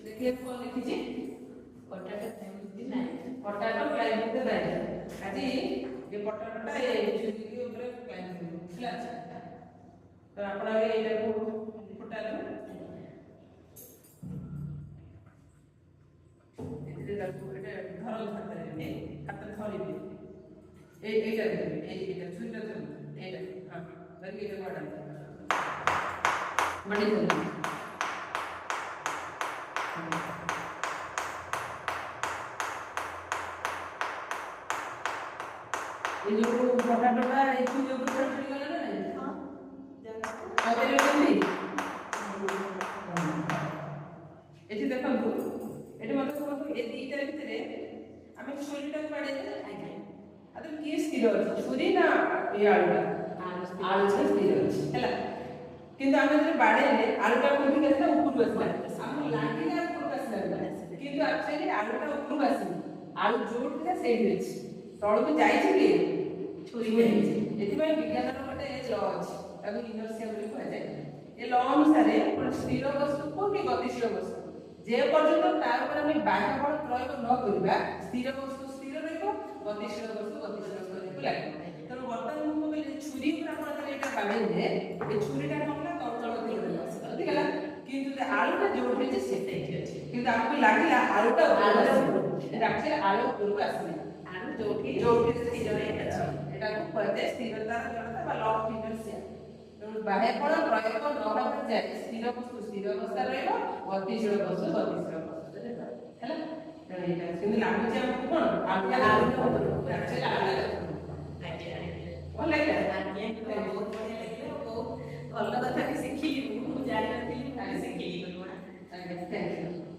देखिए कौन लिखिए पटाटो क्लाइंबिंग द डाइट आज ये पटाटोटा ये चुरी ऊपर क्लाइंबिंग ହେଲା तो आपण आगे एटा को फुटालो एते दाको एटा धरो हातरे ने हात धरिबे एटा एटा छुरीटा धर एटा हां धरि एटा माडा मडी धरि ये जो पटाटोटा ये जो ऊपर चढ़ी गला ना हां आबे रेडी एठी देखंतु एठी मत को ए दीटा भितरे आमे छुरीटा बाडे आगे अदर की स्थिर अछि छुरी ना ए आलू से स्थिर अछि हैला किंतु आमे जे बाडेले आलूटा कोठी गेला ऊपर बसला हम लागिला ऊपर बसला किंतु एक्चुअली आलूटा ऊपर बसला आलू जोडला सेही अछि तळको जाई छै कि छुरी एथिपाई विज्ञानर गोटे ल अछि ताकू इनर्शिया बोली कुआ जाय ए ल अनुसार स्थिर वस्तु को कि गतिशील वस्तु जे पर्यंत तार ऊपर हम बाह्य बल प्रयोग न करिबा स्थिर वस्तु स्थिर रहइबो गतिशील वस्तु गतिशील करैको लागो तनो वर्तमान को कहले छुरी ऊपर आपण ताले एटा बाडे ए छुरीटा हमला तळ तळ दिला ठीक है किंतु आलूटा जोड हे सेटे अछि किंतु आपको लागिला आलूटा एक्चुअली आलू ऊपर आसले आलू जोड स्थिर रहै अछि এটা को कहते स्थिरता जड़ता बा लॉ ऑफ इनर्शिया तो बाह्य बल प्रयोग न होबा जाय स्थिर वस्तु स्थिर अवस्था रहइबो गतिशील वस्तु गतिशील अवस्था रहइबो हैला तो एटा किंतु लागु जे हमको कोन आलू एक्चुअली आलू भल लागला बहुत बढ़िया लागला बहुत भल कथा भी सिखिली मु जानि नथिली मु सिखिली थैंक यू